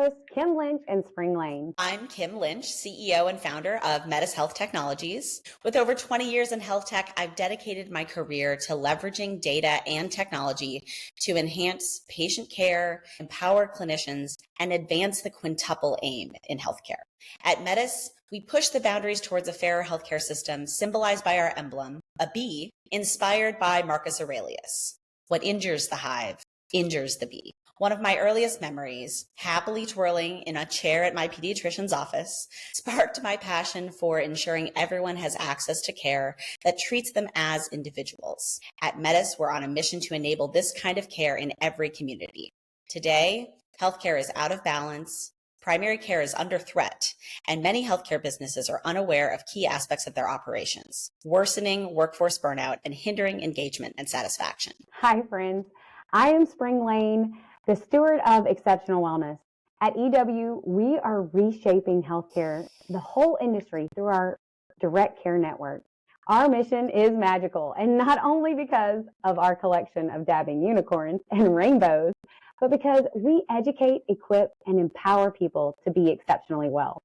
hosts, Kim Lynch and Spring Lane. I'm Kim Lynch, CEO and founder of Metis Health Technologies. With over 20 years in health tech, I've dedicated my career to leveraging data and technology to enhance patient care, empower clinicians, and advance the quintuple aim in healthcare. At Metis, we push the boundaries towards a fairer healthcare system symbolized by our emblem, a bee, inspired by Marcus Aurelius. What injures the hive injures the bee. One of my earliest memories, happily twirling in a chair at my pediatrician's office, sparked my passion for ensuring everyone has access to care that treats them as individuals. At Metis, we're on a mission to enable this kind of care in every community. Today, healthcare is out of balance, primary care is under threat, and many healthcare businesses are unaware of key aspects of their operations, worsening workforce burnout and hindering engagement and satisfaction. Hi, friends. I am Spring Lane, the steward of exceptional wellness. At EW, we are reshaping healthcare, the whole industry, through our direct care network. Our mission is magical, and not only because of our collection of dabbing unicorns and rainbows, but because we educate, equip, and empower people to be exceptionally well.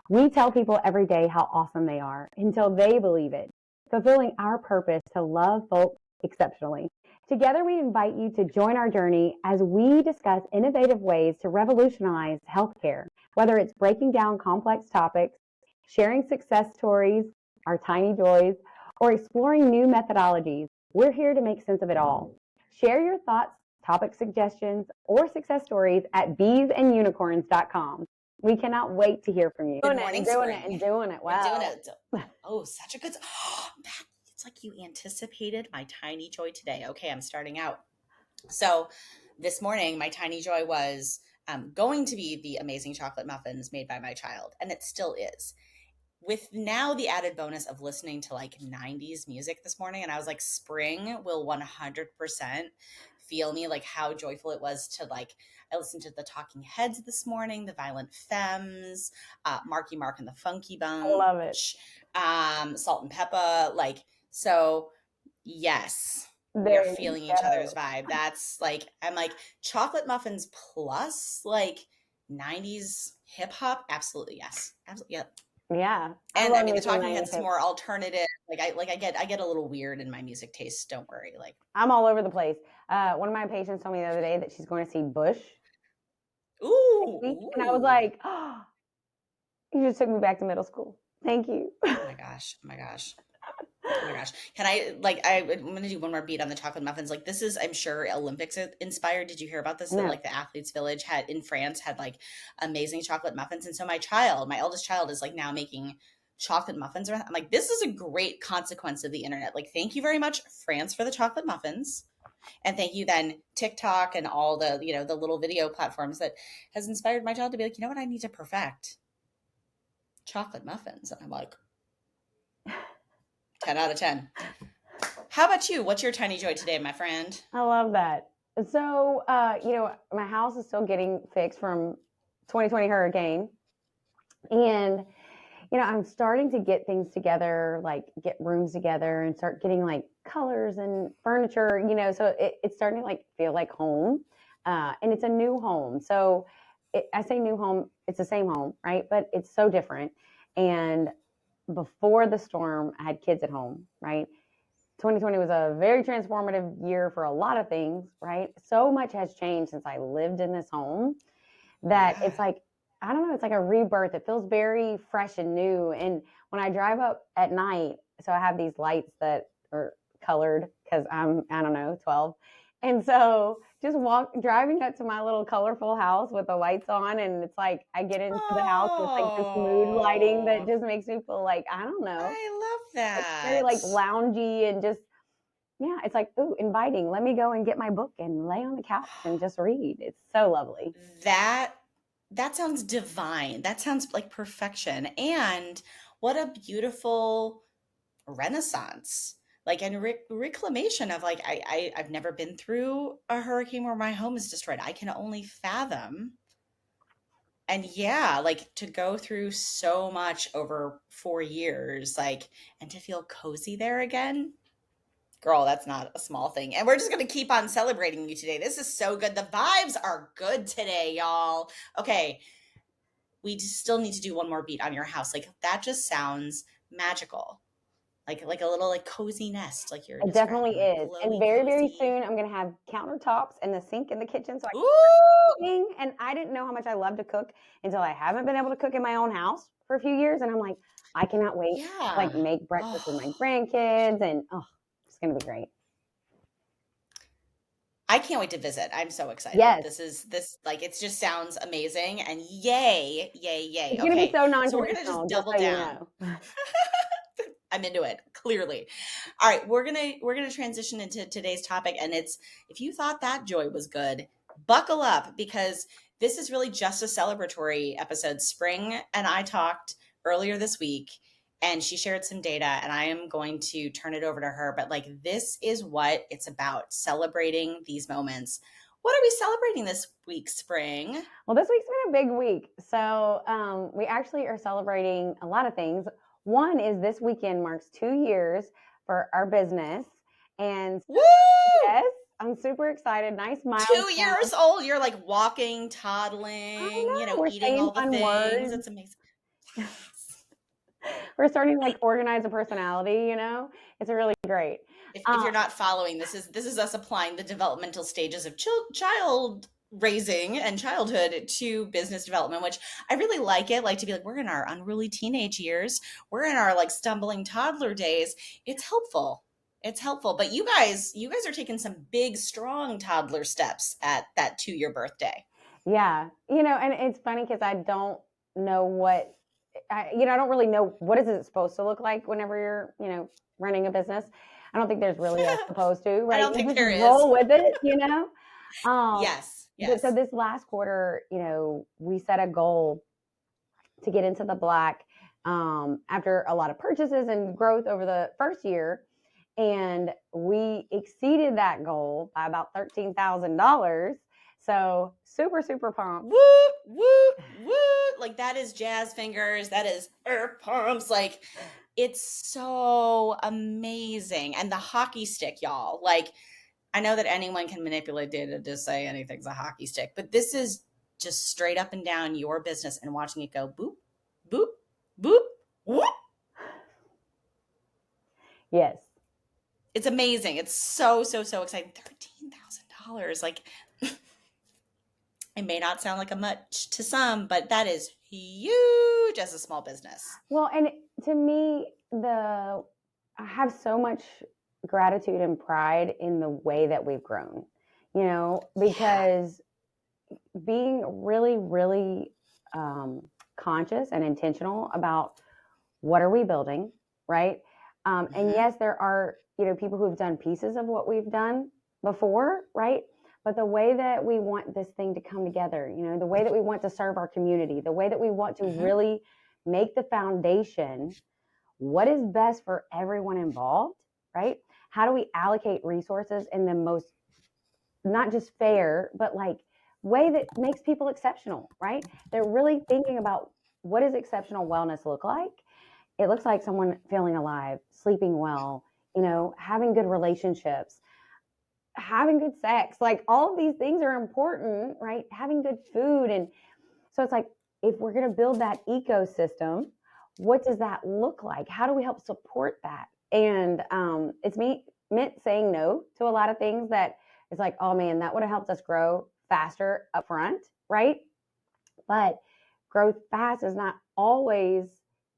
We tell people every day how awesome they are until they believe it, fulfilling our purpose to love folks exceptionally. Together, we invite you to join our journey as we discuss innovative ways to revolutionize healthcare, whether it's breaking down complex topics, sharing success stories, our tiny joys, or exploring new methodologies. We're here to make sense of it all. Share your thoughts, topic suggestions, or success stories at beesandunicorns.com. We cannot wait to hear from you. Good morning, doing Spring. it. Wow. Doing it. Oh, such a good. It's like you anticipated my tiny joy today. Okay, I'm starting out. So this morning, my tiny joy was going to be the amazing chocolate muffins made by my child, and it still is. With now the added bonus of listening to like 90s music this morning, and I was like, spring will 100% feel me, like how joyful it was to like, I listened to the Talking Heads this morning, the Violent Femmes, Marky Mark and the Funky Bunch. I love it. Salt and Peppa, like, so yes, we are feeling each other's vibe. That's like, I'm like chocolate muffins plus like 90s hip hop. Absolutely. Yes. Absolutely. Yep. Yeah. And I mean, the Talking Heads is more alternative. I get a little weird in my music taste. Don't worry. Like, I'm all over the place. One of my patients told me the other day that she's going to see Bush. Ooh. And I was like, oh, you just took me back to middle school. Thank you. Oh my gosh. Oh my gosh. Oh my gosh. Can I, like, I'm going to do one more beat on the chocolate muffins. Like, this is, I'm sure, Olympics inspired. Did you hear about this? No. That, like, the Athletes Village in France had, like, amazing chocolate muffins. And so my eldest child is, like, now making chocolate muffins. I'm like, this is a great consequence of the internet. Like, thank you very much, France, for the chocolate muffins. And thank you then TikTok and all the, you know, the little video platforms that has inspired my child to be like, you know what, I need to perfect chocolate muffins. And I'm like, 10 out of 10. How about you? What's your tiny joy today, my friend? I love that. So, you know, my house is still getting fixed from 2020 hurricane. And, you know, I'm starting to get things together, like get rooms together and start getting like colors and furniture, you know, so it's starting to like feel like home. And it's a new home. So I say new home, it's the same home, right? But it's so different. And before the storm, I had kids at home, right? 2020 was a very transformative year for a lot of things, right? So much has changed since I lived in this home that it's like, I don't know, it's like a rebirth. It feels very fresh and new. And when I drive up at night, so I have these lights that are colored because I'm, I don't know, 12. And so just driving up to my little colorful house with the lights on, and it's like I get into the house with like this mood lighting that just makes me feel like, I don't know. I love that. It's very like loungy and just, yeah, it's like, ooh, inviting. Let me go and get my book and lay on the couch and just read. It's so lovely. That sounds divine. That sounds like perfection. And what a beautiful renaissance. Like, and reclamation of like, I've never been through a hurricane where my home is destroyed. I can only fathom. And yeah, like to go through so much over 4 years, like, and to feel cozy there again. Girl, that's not a small thing. And we're just going to keep on celebrating you today. This is so good. The vibes are good today, y'all. Okay, we still need to do one more beat on your house. Like that just sounds magical. Like a little like cozy nest, like you're It definitely describing, like is. And glowy very, very cozy. soon, I'm going to have countertops and the sink in the kitchen so I Ooh, can cook. And I didn't know how much I love to cook until I haven't been able to cook in my own house for a few years. And I'm like, I cannot wait to yeah. like make breakfast with Oh, my grandkids. And oh, it's going to be great. I can't wait to visit. I'm so excited. Yes. This like it just sounds amazing and yay, yay, yay. It's going to be Okay. so So we're gonna just non-traditional, just double so you down. know. I'm into it, clearly. All right, we're gonna transition into today's topic, and it's if you thought that joy was good, buckle up because this is really just a celebratory episode. Spring and I talked earlier this week, and she shared some data, and I am going to turn it over to her. But like, this is what it's about: celebrating these moments. What are we celebrating this week, Spring? Well, this week's been a big week. So we actually are celebrating a lot of things. One is this weekend marks 2 years for our business. And Woo! yes, I'm super excited. Nice 2 years milestone. old, you're like walking, I toddling, know we're eating saying all the fun things. words. It's amazing. We're starting to like organize a personality, you know? It's really great. If you're not following, this is us applying the developmental stages of child raising and childhood to business development, which I really like it. Like to be like, we're in our unruly teenage years, we're in our like stumbling toddler days. It's helpful. It's helpful. But you guys are taking some big, strong toddler steps at that 2 year birthday. Yeah. And it's funny because I don't know I don't really know what is it supposed to look like whenever you're running a business. I don't think there's really a supposed to, I right? don't You think just there is. roll with it. Um, Yes, but so yes. this last quarter, we set a goal to get into the black after a lot of purchases and growth over the first year. And we exceeded that goal by about $13,000. So super, super pumped. Woot, woot, woot. Like that is jazz fingers. That is air pumps. Like it's so amazing. And the hockey stick, y'all. Like I know that anyone can manipulate data to say anything's a hockey stick, but this is just straight up and down your business and watching it go boop, boop, boop, whoop. Yes. It's amazing. It's so, so, so exciting. $13,000. Like it may not sound like a much to some, but that is huge as a small business. Well, and to me, I have so much gratitude and pride in the way that we've grown, Yeah. because being really, really conscious and intentional about what are we building, right? And Mm-hmm. yes, there are people who've done pieces of what we've done before, right? But the way that we want this thing to come together, the way that we want to serve our community, the way that we want to Mm-hmm. really make the foundation what is best for everyone involved, right? How do we allocate resources in the most not just fair, but like way that makes people exceptional, right? They're really thinking about what does exceptional wellness look like? It looks like someone feeling alive, sleeping well, having good relationships, having good sex. Like all of these things are important, right? Having good food. And so it's like, if we're going to build that ecosystem, what does that look like? How do we help support that? And it's meant saying no to a lot of things that is like, oh man, that would have helped us grow faster up front, right? But growth fast is not always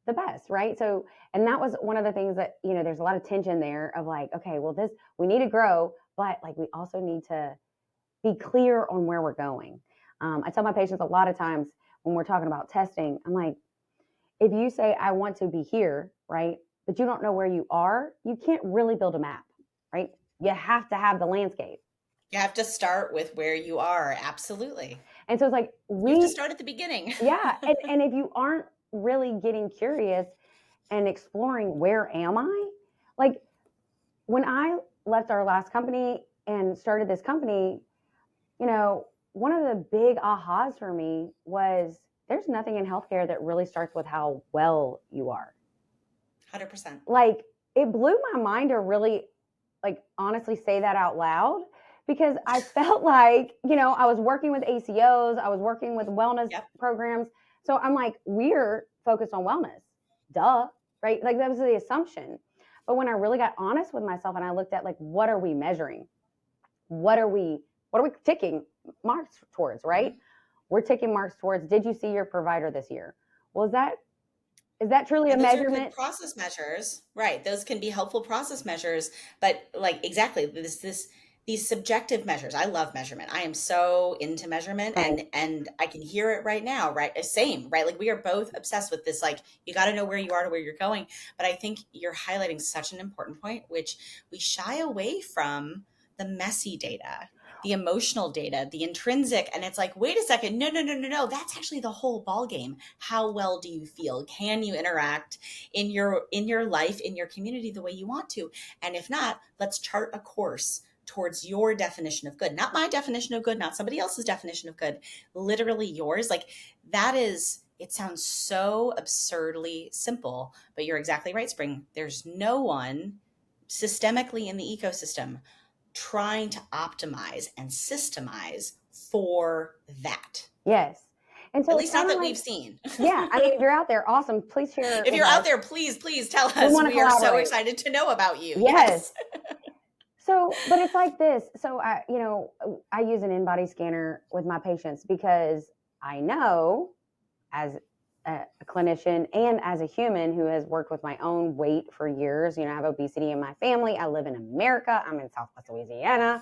the best, right? So, and that was one of the things that there's a lot of tension there of like, okay, well, we need to grow, but like we also need to be clear on where we're going. I tell my patients a lot of times when we're talking about testing, I'm like, if you say, I want to be here, right? But you don't know where you are, you can't really build a map, right? You have to have the landscape. You have to start with where you are. Absolutely. And so it's like, You have to start at the beginning. yeah. And if you aren't really getting curious and exploring, where am I? Like when I left our last company and started this company, one of the big ahas for me was there's nothing in healthcare that really starts with how well you are. 100%. Like it blew my mind to really like honestly say that out loud because I felt like, I was working with ACOs, I was working with wellness Yep. programs. So I'm like, we're focused on wellness. Duh, right? Like that was the assumption. But when I really got honest with myself and I looked at like, what are we measuring? What are we ticking marks towards, right? Mm-hmm. We're ticking marks towards, did you see your provider this year? Well, is that truly a And those are good measurement? process measures, right? Those can be helpful process measures, but like exactly these subjective measures. I love measurement. I am so into measurement, Right. and I can hear it right now, right? Same, right? Like we are both obsessed with this. Like you got to know where you are to where you're going. But I think you're highlighting such an important point, which we shy away from the messy data, the emotional data, the intrinsic. And it's like, wait a second, no, no, no, no, no. That's actually the whole ball game. How well do you feel? Can you interact in your life, in your community the way you want to? And if not, let's chart a course towards your definition of good, not my definition of good, not somebody else's definition of good, literally yours. Like that is, it sounds so absurdly simple, but you're exactly right, Spring. There's no one systemically in the ecosystem trying to optimize and systemize for that. Yes. And At so it's least not kind of that like, we've seen. yeah, I mean, if you're out there, awesome. Please share If with you're out us. there, please tell We us. want to We are so collaborate. excited to know about you. Yes. Yes. So, but it's like this. So I use an in-body scanner with my patients because I know as a clinician and as a human who has worked with my own weight for years, I have obesity in my family. I live in America. I'm in Southwest Louisiana,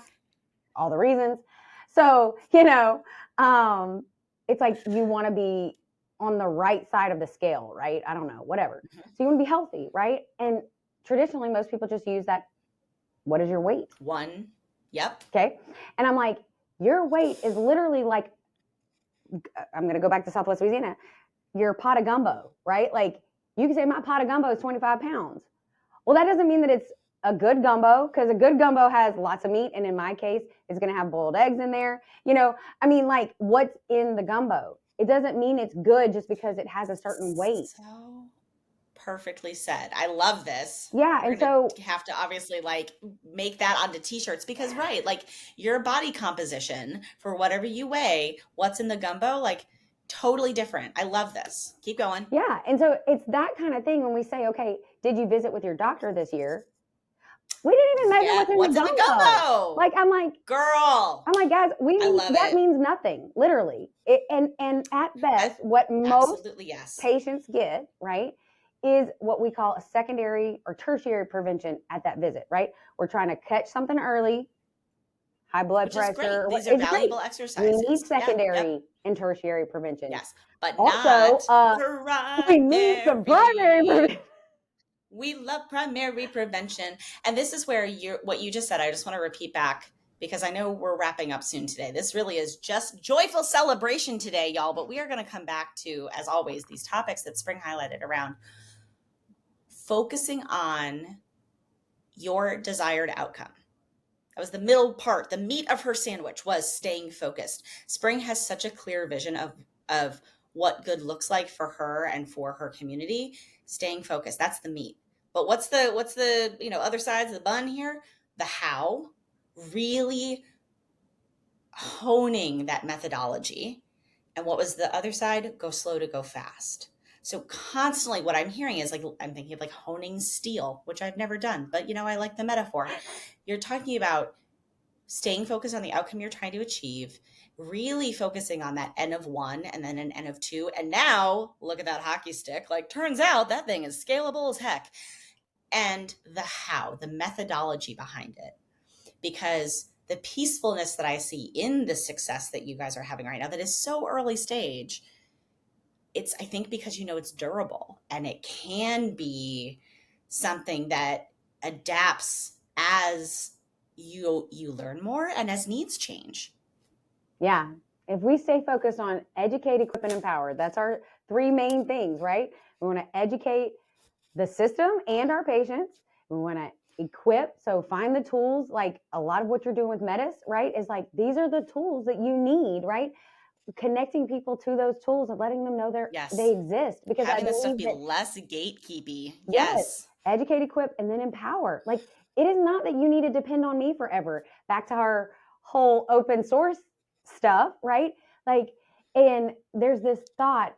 all the reasons. So, it's like you want to be on the right side of the scale, right? I don't know, whatever. Mhm. So you want to be healthy, right? And traditionally, most people just use that. What is your weight? One. Yep. Okay. And I'm like, your weight is literally like, I'm going to go back to Southwest Louisiana, your pot of gumbo, right? Like you can say my pot of gumbo is 25 pounds. Well, that doesn't mean that it's a good gumbo because a good gumbo has lots of meat. And in my case, it's going to have boiled eggs in there. I mean, like what's in the gumbo? It doesn't mean it's good just because it has a certain weight. So perfectly said. I love this. Yeah. We're And going so, to have to obviously like make that onto t-shirts because right, like your body composition for whatever you weigh, what's in the gumbo, like totally different. I love this. Keep going. yeah. And so it's that kind of thing when we say, okay, did you visit with your doctor this year? We didn't even measure Yeah. what's in What's the in the gumbo. gumbo? Like, Girl. I'm like, guys, I love that it. means nothing, literally. And at best, what most Absolutely yes. patients get, right, is what we call a secondary or tertiary prevention at that visit, right? We're trying to catch something early, high blood Which is pressure. great. These are It's great. valuable We need exercises. Yeah. Yep. secondary and tertiary prevention. Yes. But Also, not we need some primary primary. prevention. We love primary prevention. And this is where what you just said, I just want to repeat back because I know we're wrapping up soon today. This really is just joyful celebration today, y'all. But we are going to come back to, as always, these topics that Spring highlighted around focusing on your desired outcome. That was the middle part. The meat of her sandwich was staying focused. Spring has such a clear vision of what good looks like for her and for her community. Staying focused. That's the meat. But what's the other sides of the bun here? The how. Really honing that methodology. And what was the other side? Go slow to go fast. So constantly what I'm hearing is like, I'm thinking of like honing steel, which I've never done, but I like the metaphor. You're talking about staying focused on the outcome you're trying to achieve, really focusing on that N of 1 and then an N of 2. And now look at that hockey stick. Like turns out that thing is scalable as heck. And the how, the methodology behind it. Because the peacefulness that I see in the success that you guys are having right now, that is so early stage, it's, I think, because it's durable and it can be something that adapts as you learn more and as needs change. Yeah. If we stay focused on educate, equip, and empower, that's our three main things, right? We want to educate the system and our patients. We want to equip. So find the tools, like a lot of what you're doing with Metis, right? Is like, these are the tools that you need, right? Connecting people to those tools and letting them know they exist. Because having I this stuff believe be that, less gatekeepy. yes, Yes. educate, equip, and then empower. Like it is not that you need to depend on me forever. Back to our whole open source stuff, right? Like, and there's this thought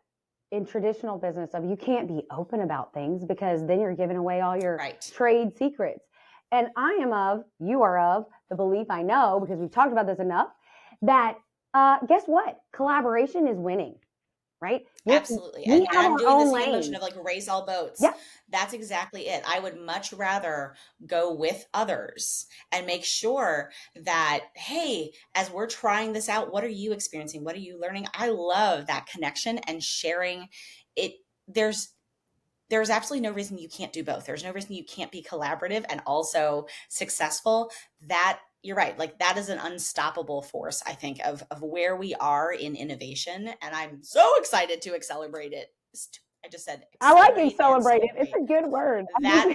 in traditional business of you can't be open about things because then you're giving away all your Right. trade secrets. And you are of the belief, I know, because we've talked about this enough, that guess what? Collaboration is winning, right? Absolutely. We And have I'm our doing the own same motion lane. of like raise all boats. Yeah, That's exactly it. I would much rather go with others and make sure that, hey, as we're trying this out, what are you experiencing? What are you learning? I love that connection and sharing it. There's absolutely no reason you can't do both. There's no reason you can't be collaborative and also successful. That you're right. Like that is an unstoppable force, I think, of where we are in innovation. And I'm so excited to accelerate it. I just said I like accelerate and accelerated. It's celebrate. a good word. That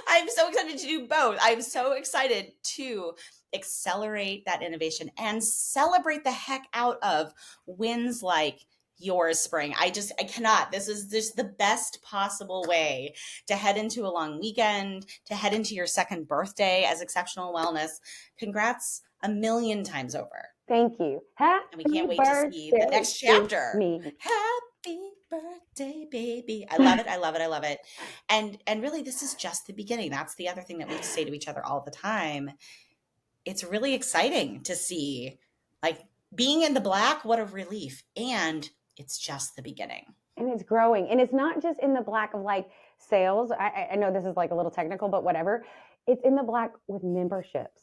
I'm so excited to do both. I'm so excited to accelerate that innovation and celebrate the heck out of wins like yours, Spring. I cannot. This is just the best possible way to head into a long weekend, to head into your second birthday as exceptional wellness. Congrats a million times over. Thank you. And we can't wait to see the next chapter. Me. Happy birthday, baby. I love it. I love it. I love it. And really this is just the beginning. That's the other thing that we say to each other all the time. It's really exciting to see like being in the black, what a relief. And it's just the beginning. And it's growing. And it's not just in the black of like sales. I know this is like a little technical, but whatever. It's in the black with memberships.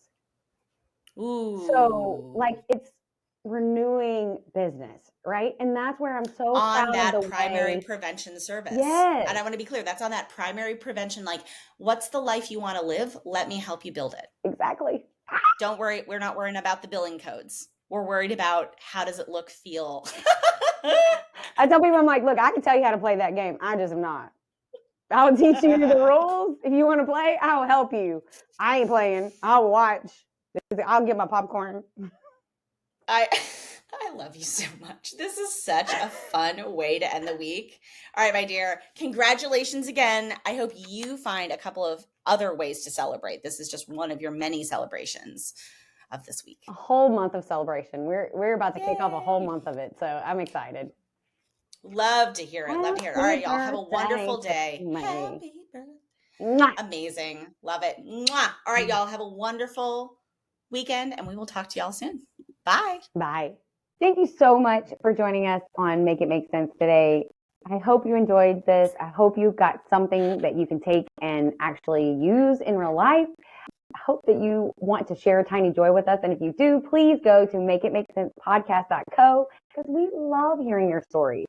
Ooh. So like it's renewing business, right? And that's where I'm so on proud that of the primary way. prevention service. Yes. And I want to be clear, that's on that primary prevention. Like, what's the life you want to live? Let me help you build it. Exactly. Don't worry. We're not worrying about the billing codes. We're worried about how does it look, feel. I tell people, I'm like, look, I can tell you how to play that game. I just am not. I'll teach you the rules. If you want to play, I'll help you. I ain't playing. I'll watch. I'll get my popcorn. I love you so much. This is such a fun way to end the week. All right, my dear, congratulations again. I hope you find a couple of other ways to celebrate. This is just one of your many celebrations of this week. A whole month of celebration. We're about to kick off a whole month of it, so I'm excited. Love to hear it. Love to hear it. All right, y'all. Have a wonderful day. Happy birthday. Amazing. Love it. Mwah. All right, y'all. Have a wonderful weekend, and we will talk to y'all soon. Bye. Bye. Thank you so much for joining us on Make It Make Sense today. I hope you enjoyed this. I hope you got something that you can take and actually use in real life. I hope that you want to share a tiny joy with us. And if you do, please go to makeitmakesense podcast.co because we love hearing your stories.